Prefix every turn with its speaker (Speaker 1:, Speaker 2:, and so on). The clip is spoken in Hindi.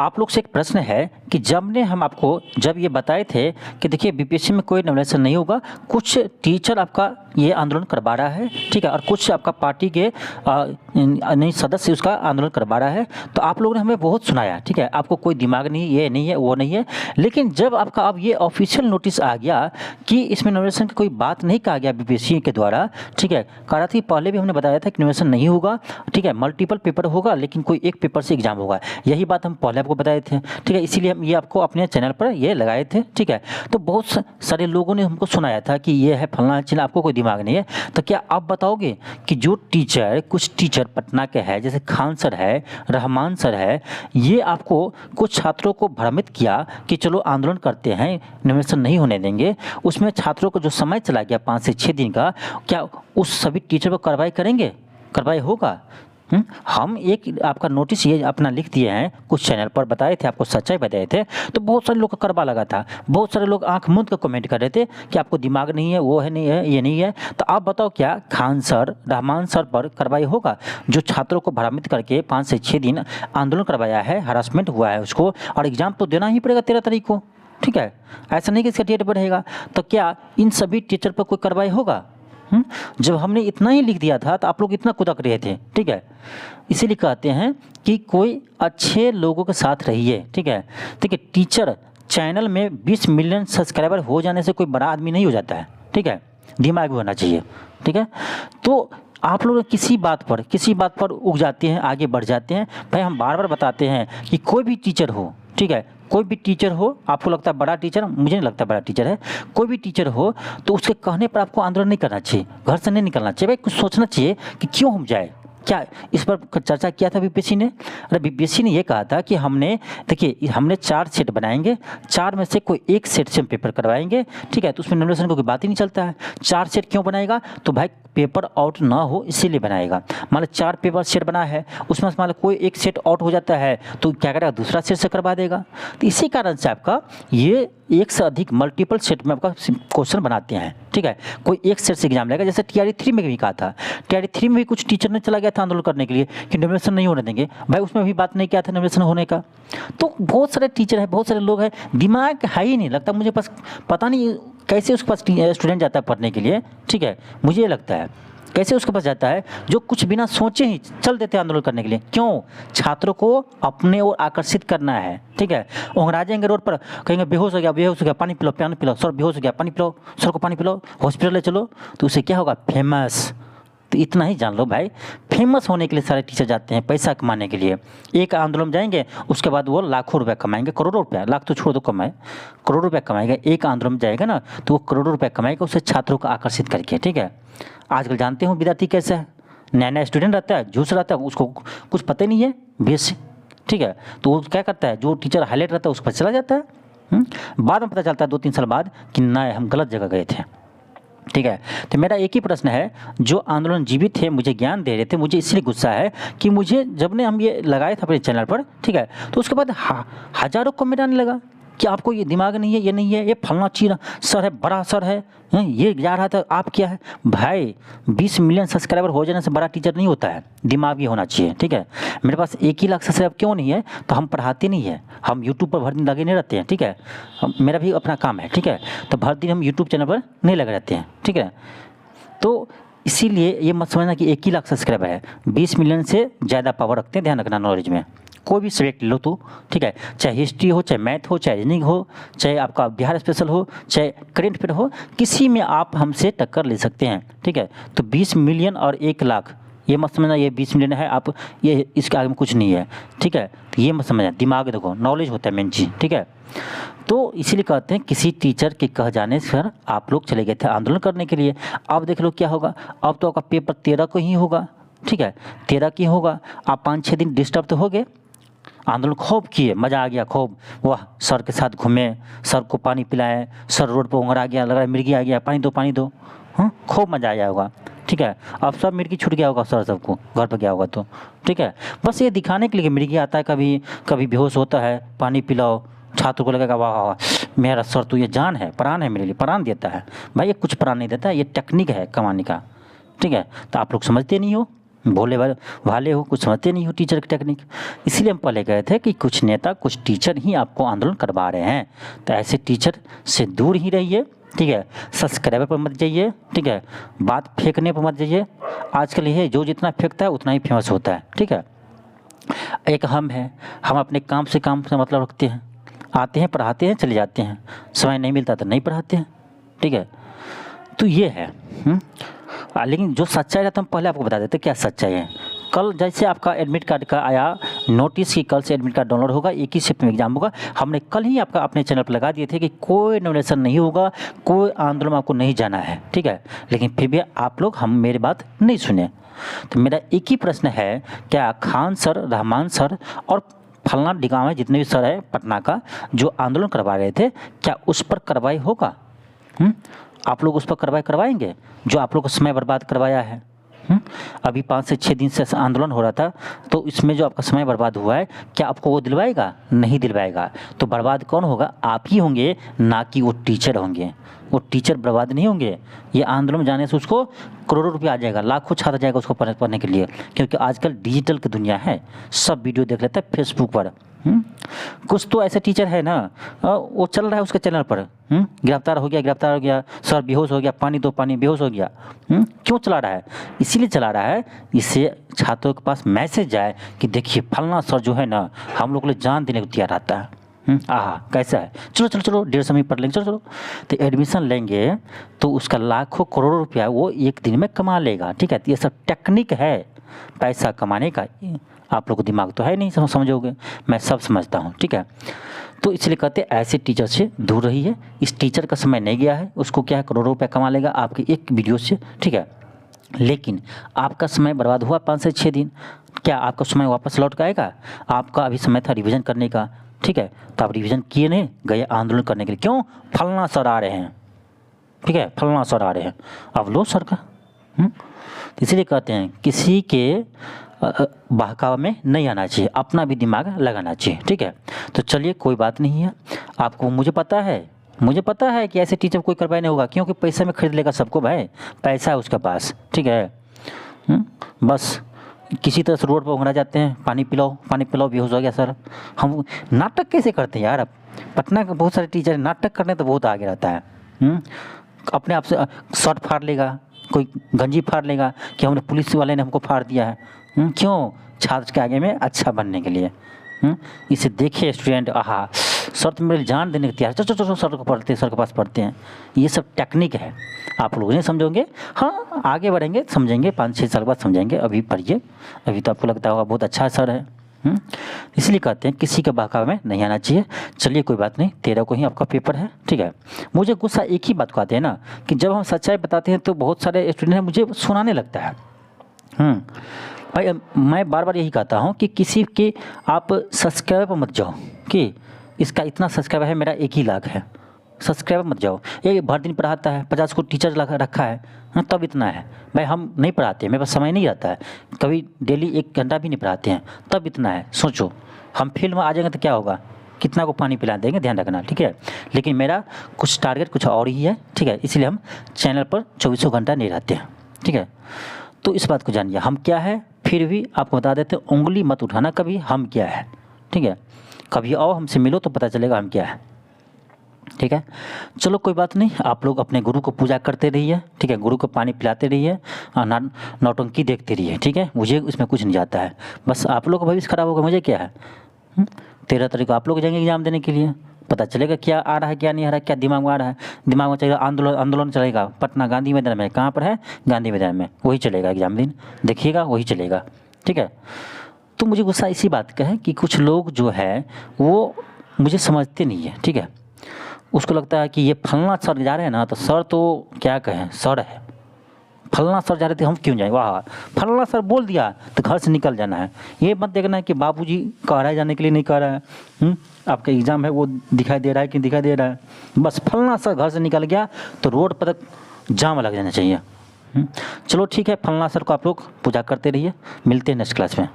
Speaker 1: आप लोग से एक प्रश्न है कि जब ये बताए थे कि देखिए बीपीएससी में कोई नॉमिनेशन नहीं होगा, कुछ टीचर आपका ये आंदोलन करवा रहा है, ठीक है, और कुछ आपका पार्टी के नहीं सदस्य उसका आंदोलन करवा रहा है, तो आप लोगों ने हमें बहुत सुनाया, ठीक है, आपको कोई दिमाग नहीं, ये नहीं है, वो नहीं है। लेकिन जब आपका अब ये ऑफिशियल नोटिस आ गया कि इसमें नॉमिनेशन की कोई बात नहीं कहा गया बीपीएससी के द्वारा, ठीक है, कहा थी पहले भी हमने बताया था कि नॉमिनेशन नहीं होगा, ठीक है, मल्टीपल पेपर होगा लेकिन कोई एक पेपर से एग्जाम होगा, यही बात हम पहले आपको बताए थे, ठीक है, इसीलिए हम ये आपको अपने चैनल पर ये लगाए थे, ठीक है। तो बहुत सारे लोगों ने हमको सुनाया था कि ये है फलना चीज़, आपको कोई दिमाग नहीं है। तो क्या आप बताओगे कि जो कुछ टीचर पटना के हैं, जैसे खान सर है, रहमान सर है, ये आपको कुछ छात्रों को भ्रमित किया कि चलो आंदोलन करते हैं, नॉमिनेशन नहीं होने देंगे, उसमें छात्रों को जो समय चला गया 5 से 6 दिन का, क्या उस सभी टीचर पर कार्रवाई करेंगे, कार्रवाई होगा? हम एक आपका नोटिस ये अपना लिख दिए हैं, कुछ चैनल पर बताए थे, आपको सच्चाई बताए थे, तो बहुत सारे लोग का करवा लगा था, बहुत सारे लोग आंख मूंद कर कमेंट कर रहे थे कि आपको दिमाग नहीं है, वो है नहीं है, ये नहीं है। तो आप बताओ क्या खान सर, रहमान सर पर कार्रवाई होगा, जो छात्रों को भ्रमित करके 5 से 6 दिन आंदोलन करवाया है, हरासमेंट हुआ है उसको, और एग्जाम तो देना ही पड़ेगा 13 तारीख को, ठीक है, ऐसा नहीं कि इसका डेट बढ़ेगा। तो क्या इन सभी टीचर पर कोई कार्रवाई होगा? जब हमने इतना ही लिख दिया था तो आप लोग इतना कुदक रहे थे, ठीक है। इसीलिए कहते हैं कि कोई अच्छे लोगों के साथ रहिए, ठीक है, ठीक है। टीचर चैनल में 20 मिलियन सब्सक्राइबर हो जाने से कोई बड़ा आदमी नहीं हो जाता है, ठीक है, दिमाग भी होना चाहिए, ठीक है। तो आप लोग किसी बात पर उग जाते हैं, आगे बढ़ जाते हैं। भाई हम बार बार बताते हैं कि कोई भी टीचर हो, ठीक है, कोई भी टीचर हो, आपको लगता है बड़ा टीचर, मुझे नहीं लगता बड़ा टीचर है, कोई भी टीचर हो तो उसके कहने पर आपको आंदोलन नहीं करना चाहिए, घर से नहीं निकलना चाहिए। भाई कुछ सोचना चाहिए कि क्यों हम जाए, क्या इस पर चर्चा किया था बीपीएससी ने? अरे बीपीएससी ने ये कहा था कि हमने 4 सेट बनाएंगे, 4 में से कोई एक सेट से हम पेपर करवाएंगे, ठीक है। तो उसमें नॉमिनेशन को कोई बात ही नहीं चलता है। 4 सेट क्यों बनाएगा? तो भाई पेपर आउट ना हो इसीलिए बनाएगा। मान लो 4 पेपर सेट बना है, उसमें मान लो कोई एक सेट आउट हो जाता है तो क्या करेगा, दूसरा सेट से करवा देगा। तो इसी कारण से आपका ये एक से अधिक मल्टीपल सेट में आपका क्वेश्चन बनाते हैं, ठीक है। कोई एक सेट से एग्जाम लेगा, जैसे टीआरई 3 में भी कहा था, टीआरई 3 में भी कुछ टीचर ने चला गया था आंदोलन करने के लिए कि नॉमिनेशन नहीं होने देंगे, भाई उसमें भी बात नहीं किया था नॉमिनेशन होने का। तो बहुत सारे टीचर हैं, बहुत सारे लोग हैं, दिमाग है ही नहीं लगता मुझे, पास पता नहीं कैसे उसके पास स्टूडेंट जाता है पढ़ने के लिए, ठीक है, मुझे ये लगता है कैसे उसके पास जाता है जो कुछ बिना सोचे ही चल देते हैं आंदोलन करने के लिए। क्यों? छात्रों को अपने ओर आकर्षित करना है, ठीक है। ओंघरा जाएंगे रोड पर, कहेंगे बेहोश हो गया, पानी पिलाओ, सर बेहोश हो गया, पानी पिलाओ, सर को पानी पिलाओ, हॉस्पिटल ले चलो, तो उससे क्या होगा, फेमस। तो इतना ही जान लो भाई, फेमस होने के लिए सारे टीचर जाते हैं, पैसा कमाने के लिए। एक आंदोलन जाएंगे, उसके बाद वो लाखों रुपया कमाएंगे, करोड़ों रुपया, लाख तो छोड़ दो, कमाए करोड़ों रुपया कमाएगा। एक आंदोलन जाएगा ना तो वो करोड़ों रुपया कमाएगा, उससे छात्रों को आकर्षित करके, ठीक है। आजकल जानते हो विद्यार्थी कैसे है, नया नया स्टूडेंट रहता है, झूठ रहता है, उसको कुछ पता ही नहीं है बेस, ठीक है। तो वो क्या करता है, जो टीचर हाईलाइट रहता है उस पर चला जाता है। बाद में पता चलता है 2-3 साल बाद कि ना हम गलत जगह गए थे, ठीक है। तो मेरा एक ही प्रश्न है, जो आंदोलन जीवित थे, मुझे ज्ञान दे रहे थे, मुझे इसलिए गुस्सा है कि मुझे जब ने हम ये लगाए थे अपने चैनल पर, ठीक है, तो उसके बाद हजारों कमेंट आने लगा कि आपको ये दिमाग नहीं है, ये नहीं है, ये फलना चीज सर है, बड़ा सर है, ये जा रहा था, आप क्या है। भाई 20 मिलियन सब्सक्राइबर हो जाने से बड़ा टीचर नहीं होता है, दिमाग भी होना चाहिए, ठीक है। मेरे पास 1 ही लाख सब्सक्राइबर क्यों नहीं है, तो हम पढ़ाते नहीं है, हम यूट्यूब पर भर दिन लगे नहीं रहते हैं, ठीक है। मेरा भी अपना काम है, ठीक है, तो भर दिन हम यूट्यूब चैनल पर नहीं लगे रहते हैं, ठीक है। तो इसीलिए ये मत समझना कि 1 ही लाख सब्सक्राइबर है, 20 मिलियन से ज़्यादा पावर रखते हैं, ध्यान रखना नॉलेज में। कोई भी सब्जेक्ट लो तो, ठीक है, चाहे हिस्ट्री हो, चाहे मैथ हो, चाहे रीजनिंग हो, चाहे आपका बिहार स्पेशल हो, चाहे करेंट अफेयर हो, किसी में आप हमसे टक्कर ले सकते हैं, ठीक है। तो 20 मिलियन और 1 लाख, ये मत समझना ये 20 मिलियन है, आप ये इसके आगे में कुछ नहीं है, ठीक है। तो ये मत समझना, दिमाग देखो, नॉलेज होता है मेन चीज़, ठीक है। तो इसीलिए कहते हैं किसी टीचर के कह जाने से आप लोग चले गए थे आंदोलन करने के लिए। अब देख लो क्या होगा, अब तो आपका पेपर 13 को ही होगा, ठीक है, 13 की होगा। आप 5-6 दिन डिस्टर्ब तो हो गए, आंदोलन खूब किए, मज़ा आ गया खूब, वाह, सर के साथ घूमे, सर को पानी पिलाए, सर रोड पर उंघरा गया, लग रहा है मिर्गी आ गया, पानी दो, खूब मज़ा आया होगा, ठीक है। अब सब मिर्गी छूट गया होगा, सर सबको घर पर गया होगा तो, ठीक है। बस ये दिखाने के लिए मिर्गी आता है, कभी कभी बेहोश होता है, पानी पिलाओ, छात्र को लगेगा वाह वाह मेरा सर तो ये जान है, प्राण है, मेरे लिए प्राण देता है। भाई ये कुछ प्राण नहीं देता, ये टेक्निक है कमाने का, ठीक है। तो आप लोग समझते नहीं हो, भोले भाले हो, कुछ समझते नहीं हो टीचर की टेक्निक। इसीलिए हम पहले कहे थे कि कुछ नेता, कुछ टीचर ही आपको आंदोलन करवा रहे हैं, तो ऐसे टीचर से दूर ही रहिए, ठीक है। सब्सक्राइबर पर मत जाइए, ठीक है। बात फेंकने पर मत जाइए। आजकल ये जो जितना फेंकता है उतना ही फेमस होता है, ठीक है। एक हम अपने काम से मतलब रखते हैं, आते हैं, पढ़ाते हैं, चले जाते हैं, समय नहीं मिलता तो नहीं पढ़ाते हैं, ठीक है। तो ये है। लेकिन जो सच्चाई रहता है हम पहले आपको बता देते क्या सच्चाई है। कल जैसे आपका एडमिट कार्ड का आया नोटिस कि कल से एडमिट कार्ड डाउनलोड होगा, 21 शिफ्ट में एग्जाम होगा, हमने कल ही आपका अपने चैनल पर लगा दिए थे कि कोई नॉमिनेशन नहीं होगा, कोई आंदोलन में आपको नहीं जाना है, ठीक है। लेकिन फिर भी आप लोग मेरी बात नहीं सुने। तो मेरा एक ही प्रश्न है, क्या खान सर, रहमान सर और फलना डिगामा जितने भी सर है पटना का जो आंदोलन करवा रहे थे, क्या उस पर कार्रवाई होगा? आप लोग उस पर कार्रवाई करवाएंगे जो आप लोग को समय बर्बाद करवाया है? अभी 5 से 6 दिन से आंदोलन हो रहा था, तो इसमें जो आपका समय बर्बाद हुआ है, क्या आपको वो दिलवाएगा? नहीं दिलवाएगा। तो बर्बाद कौन होगा? आप ही होंगे, ना कि वो टीचर होंगे। वो टीचर बर्बाद नहीं होंगे। ये आंदोलन में जाने से उसको करोड़ों रुपया आ जाएगा, लाखों छात्र जाएगा उसको पढ़ने के लिए, क्योंकि आजकल डिजिटल की दुनिया है, सब वीडियो देख लेता है फेसबुक पर। कुछ तो ऐसे टीचर है ना, वो चल रहा है उसके चैनल पर, गिरफ्तार हो गया, सर बेहोश हो गया, पानी दो पानी, बेहोश हो गया। क्यों चला रहा है? इसीलिए चला रहा है, इससे छात्रों के पास मैसेज जाए कि देखिए फलना सर जो है ना, हम लोग के लिए जान देने को तैयार रहता है। कैसा है, चलो 150 में पढ़ लेंगे, चलो। तो एडमिशन लेंगे तो उसका लाखों करोड़ों रुपया वो एक दिन में कमा लेगा, ठीक है। तो ये सब टेक्निक है पैसा कमाने का। आप लोग को दिमाग तो है नहीं, समझोगे, मैं सब समझता हूँ, ठीक है। तो इसलिए कहते हैं ऐसे टीचर से दूर रहिए। इस टीचर का समय नहीं गया है, उसको क्या है, करोड़ों रुपया कमा लेगा आपके एक वीडियो से, ठीक है। लेकिन आपका समय बर्बाद हुआ 5 से 6 दिन, क्या आपका समय वापस लौट के आएगा? आपका अभी समय था रिवीजन करने का, ठीक है। तो आप रिवीजन किए नहीं, गए आंदोलन करने के लिए। क्यों? फलना सर आ रहे हैं, ठीक है, फलना सर आ रहे हैं, अब लो सर का। इसलिए कहते हैं किसी के बहकावा में नहीं आना चाहिए, अपना भी दिमाग लगाना चाहिए, ठीक है। तो चलिए कोई बात नहीं है। आपको मुझे पता है कि ऐसे टीचर कोई कार्रवाई नहीं होगा, क्योंकि पैसे में खरीद लेगा सबको, भाई पैसा है उसके पास, ठीक है। बस किसी तरह से रोड पर उंगड़ा जाते हैं, पानी पिलाओ, बेहोश हो गया सर। हम नाटक कैसे करते हैं यार? अब पटना के बहुत सारे टीचर नाटक करने तो बहुत आगे रहता है। अपने आप से शर्ट फाड़ लेगा, कोई गंजी फाड़ लेगा कि हमने पुलिस वाले ने हमको फाड़ दिया है। क्यों? छात्र के आगे में अच्छा बनने के लिए। इसे देखिए स्टूडेंट, सर तो मेरे जान देने को तैयार, चलो सर के पास पढ़ते हैं। ये सब टेक्निक है, आप लोग नहीं समझोगे। हाँ, आगे बढ़ेंगे समझेंगे, 5-6 साल बाद समझेंगे। अभी पढ़िए, अभी तो आपको लगता होगा बहुत अच्छा सर है। इसलिए कहते हैं किसी के बहकावे में नहीं आना चाहिए। चलिए कोई बात नहीं, 13 को ही आपका पेपर है, ठीक है। मुझे गुस्सा एक ही बात को आते हैं ना, कि जब हम सच्चाई बताते हैं तो बहुत सारे स्टूडेंट मुझे सुनाने लगता है। भाई मैं बार बार यही कहता हूँ कि किसी के आप सब्सक्राइबर पर मत जाओ कि इसका इतना सब्सक्राइबर है, मेरा 1 ही लाख है, सब्सक्राइबर मत जाओ। ये भर दिन पढ़ाता है, 50 को टीचर रखा है, तब इतना है। भाई हम नहीं पढ़ाते, मेरे पास समय नहीं रहता है, कभी डेली 1 घंटा भी नहीं पढ़ाते हैं, तब इतना है। सोचो हम फील्ड में आ जाएंगे तो क्या होगा, कितना को पानी पिला देंगे, ध्यान रखना, ठीक है। लेकिन मेरा कुछ टारगेट कुछ और ही है, ठीक है। इसलिए हम चैनल पर 24 घंटा नहीं रहते हैं, ठीक है। तो इस बात को जानिए हम क्या है। फिर भी आपको बता देते हैं, उंगली मत उठाना कभी, हम क्या है, ठीक है। कभी आओ हमसे मिलो तो पता चलेगा हम क्या है, ठीक है। चलो कोई बात नहीं, आप लोग अपने गुरु को पूजा करते रहिए, ठीक है। गुरु को पानी पिलाते रहिए, नौटंकी देखते रहिए, ठीक है। मुझे इसमें कुछ नहीं जाता है, बस आप लोग का भविष्य खराब होगा, मुझे क्या है। 13 तारीख को आप लोग जाएंगे एग्जाम देने के लिए, पता चलेगा क्या आ रहा है क्या नहीं आ रहा है, क्या दिमाग में आ रहा है। दिमाग में चलेगा आंदोलन चलेगा पटना गांधी मैदान में, कहाँ पर है, गांधी मैदान में, वही चलेगा एग्जाम दिन, देखिएगा वही चलेगा, ठीक है। तो मुझे गुस्सा इसी बात का है कि कुछ लोग जो है वो मुझे समझते नहीं है, ठीक है। उसको लगता है कि ये फलना सर जा रहे हैं ना, तो सर तो क्या कहें, सर है, फलना सर जा रहे थे हम क्यों जाए, वाह फलना सर बोल दिया तो घर से निकल जाना है। ये मत देखना है कि बाबूजी कह रहा है जाने के लिए, नहीं कह रहा है। आपका एग्ज़ाम है वो दिखाई दे रहा है कि दिखाई दे रहा है, बस फलना सर घर से निकल गया तो रोड पर जाम लग जाना चाहिए। चलो ठीक है, फलना सर को आप लोग पूजा करते रहिए, मिलते हैं नेक्स्ट क्लास में।